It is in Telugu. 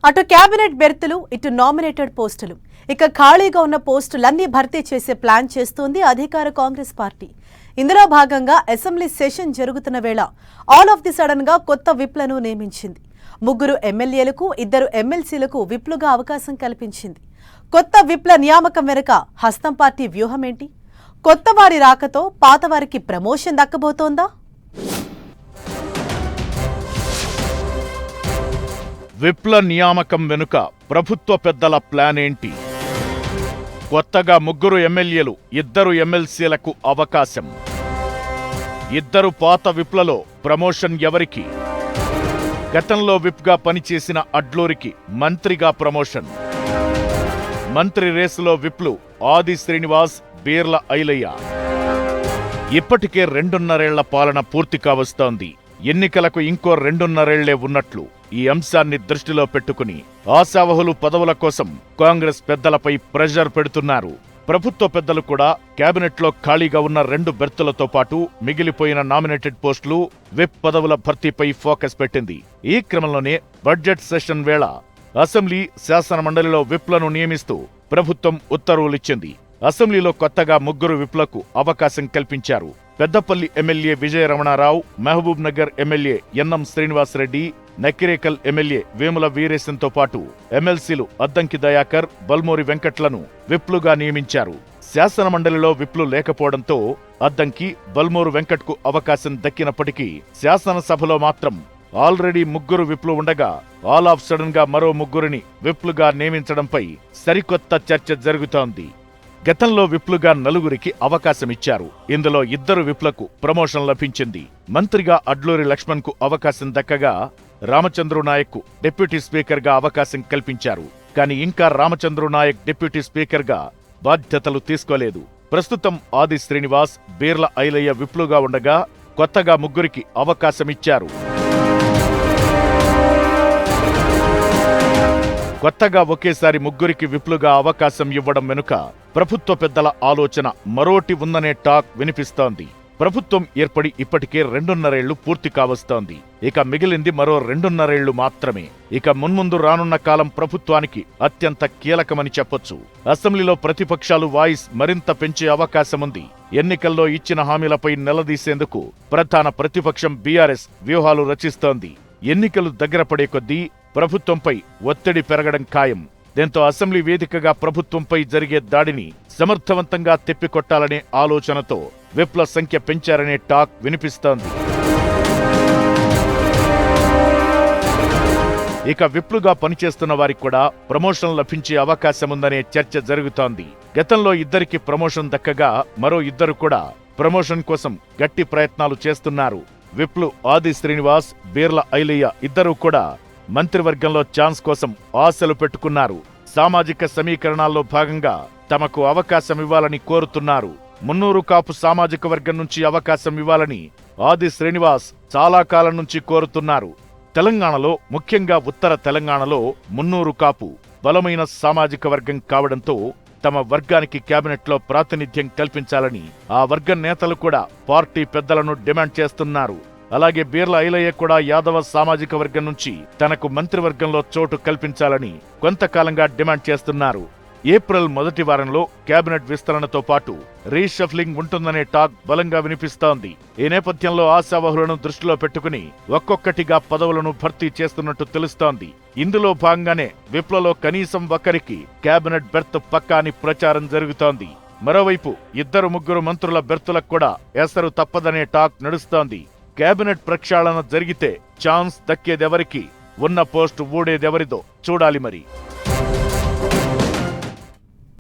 అటు కేబినెట్ బెర్తులు, ఇటు నామినేటెడ్ పోస్టులు. ఇక ఖాళీగా ఉన్న పోస్టులన్నీ భర్తీ చేసే ప్లాన్ చేస్తోంది అధికార కాంగ్రెస్ పార్టీ. ఇందులో భాగంగా అసెంబ్లీ సెషన్ జరుగుతున్న వేళ ఆల్ ఆఫ్ ది సడన్ గా కొత్త విప్లను నియమించింది. 3 ఎమ్మెల్యేలకు 2 ఎమ్మెల్సీలకు విప్లుగా అవకాశం కల్పించింది. కొత్త విప్ల నియామకం వెనుక హస్తం పార్టీ వ్యూహం ఏంటి? కొత్త వారి రాకతో పాతవారికి ప్రమోషన్ దక్కబోతోందా? విప్ల నియామకం వెనుక ప్రభుత్వ పెద్దల ప్లాన్ ఏంటి? కొత్తగా 3 ఎమ్మెల్యేలు 2 ఎమ్మెల్సీలకు అవకాశం. 2 పాత విప్లలో ప్రమోషన్ ఎవరికి? గతంలో విప్గా పనిచేసిన అడ్లూరికి మంత్రిగా ప్రమోషన్. మంత్రి రేసులో విప్లు ఆది శ్రీనివాస్, బీర్ల ఐలయ్య. ఇప్పటికే 2.5 ఏళ్ల పాలన పూర్తి కావస్తోంది. ఎన్నికలకు ఇంకో 2.5 ఏళ్లే ఉన్నట్లు ఈ అంశాన్ని దృష్టిలో పెట్టుకుని ఆశావహులు పదవుల కోసం కాంగ్రెస్ పెద్దలపై ప్రెషర్ పెడుతున్నారు. ప్రభుత్వ పెద్దలు కూడా కేబినెట్లో ఖాళీగా ఉన్న 2 బెర్తులతో పాటు మిగిలిపోయిన నామినేటెడ్ పోస్టులు, విప్ పదవుల భర్తీపై ఫోకస్ పెట్టింది. ఈ క్రమంలోనే బడ్జెట్ సెషన్ వేళ అసెంబ్లీ, శాసన మండలిలో విప్లను నియమిస్తూ ప్రభుత్వం ఉత్తర్వులిచ్చింది. అసెంబ్లీలో కొత్తగా 3 విప్లకు అవకాశం కల్పించారు. Peddapalli MLA Vijaya Ramanarao, Mahbubnagar MLA NM Srinivasreddy, Nakrekal MLA Vemula వీరేశంతో పాటు ఎమ్మెల్సీలు అద్దంకి దయాకర్, బల్మూరి వెంకట్లను విప్లుగా నియమించారు. శాసన మండలిలో విప్లు లేకపోవడంతో అద్దంకి, బల్మూరు వెంకట్కు అవకాశం దక్కినప్పటికీ శాసనసభలో మాత్రం ఆల్రెడీ 3 విప్లు ఉండగా ఆల్ ఆఫ్ సడన్ గా మరో 3ని విప్లుగా నియమించడంపై సరికొత్త చర్చ జరుగుతోంది. గతంలో విప్లుగా 4కి అవకాశమిచ్చారు. ఇందులో 2 విప్లకు ప్రమోషన్ లభించింది. మంత్రిగా అడ్లూరి లక్ష్మణ్కు అవకాశం దక్కగా రామచంద్రు నాయక్కు డిప్యూటీ స్పీకర్గా అవకాశం కల్పించారు. కానీ ఇంకా రామచంద్రు నాయక్ డిప్యూటీ స్పీకర్గా బాధ్యతలు తీసుకోలేదు. ప్రస్తుతం ఆది శ్రీనివాస్, బీర్ల ఐలయ్య విప్లుగా ఉండగా కొత్తగా 3కి అవకాశమిచ్చారు. కొత్తగా ఒకేసారి 3కి విప్లుగా అవకాశం ఇవ్వడం వెనుక ప్రభుత్వ పెద్దల ఆలోచన మరోటి ఉందనే టాక్ వినిపిస్తోంది. ప్రభుత్వం ఏర్పడి ఇప్పటికే 2.5 ఏళ్లు పూర్తి కావస్తోంది. ఇక మిగిలింది మరో 2.5 ఏళ్లు మాత్రమే. ఇక మున్ముందు రానున్న కాలం ప్రభుత్వానికి అత్యంత కీలకమని చెప్పొచ్చు. అసెంబ్లీలో ప్రతిపక్షాలు వాయిస్ మరింత పెంచే అవకాశముంది. ఎన్నికల్లో ఇచ్చిన హామీలపై నిలదీసేందుకు ప్రధాన ప్రతిపక్షం బీఆర్ఎస్ వ్యూహాలు రచిస్తోంది. ఎన్నికలు దగ్గర పడే కొద్దీ ప్రభుత్వంపై ఒత్తిడి పెరగడం ఖాయం. దీంతో అసెంబ్లీ వేదికగా ప్రభుత్వంపై జరిగే దాడిని సమర్థవంతంగా తిప్పికొట్టాలనే ఆలోచనతో విప్ల సంఖ్య పెంచారనే టాక్ వినిపిస్తోంది. ఇక విప్లుగా పనిచేస్తున్న వారికి కూడా ప్రమోషన్ లభించే అవకాశముందనే చర్చ జరుగుతోంది. గతంలో 2కి ప్రమోషన్ దక్కగా మరో 2 కూడా ప్రమోషన్ కోసం గట్టి ప్రయత్నాలు చేస్తున్నారు. విప్లు ఆది శ్రీనివాస్, బీర్ల ఐలయ్య 2 కూడా మంత్రివర్గంలో ఛాన్స్ కోసం ఆశలు పెట్టుకున్నారు. సామాజిక సమీకరణాల్లో భాగంగా తమకు అవకాశం ఇవ్వాలని కోరుతున్నారు. 300 కాపు సామాజిక వర్గం నుంచి అవకాశం ఇవ్వాలని ఆది శ్రీనివాస్ చాలా కాలం నుంచి కోరుతున్నారు. తెలంగాణలో, ముఖ్యంగా ఉత్తర తెలంగాణలో 300 కాపు బలమైన సామాజిక వర్గం కావడంతో తమ వర్గానికి కేబినెట్లో ప్రాతినిధ్యం కల్పించాలని ఆ వర్గం నేతలు కూడా పార్టీ పెద్దలను డిమాండ్ చేస్తున్నారు. అలాగే బీర్ల ఐలయ్య కూడా యాదవ సామాజిక వర్గం నుంచి తనకు మంత్రివర్గంలో చోటు కల్పించాలని కొంతకాలంగా డిమాండ్ చేస్తున్నారు. ఏప్రిల్ మొదటి వారంలో కేబినెట్ విస్తరణతో పాటు రీషఫ్లింగ్ ఉంటుందనే టాక్ బలంగా వినిపిస్తోంది. ఈ నేపథ్యంలో ఆశావహులను దృష్టిలో పెట్టుకుని ఒక్కొక్కటిగా పదవులను భర్తీ చేస్తున్నట్టు తెలుస్తోంది. ఇందులో భాగంగానే విప్లలో కనీసం 1కి కేబినెట్ బెర్త్ పక్కా అని ప్రచారం జరుగుతోంది. మరోవైపు 2-3 మంత్రుల బెర్తులకు కూడా ఎసరు తప్పదనే టాక్ నడుస్తోంది. కేబినెట్ ప్రక్షాళన జరిగితే ఛాన్స్ దక్కేదెవరికి, ఉన్న పోస్టు ఊడేదెవరిదో చూడాలి మరి.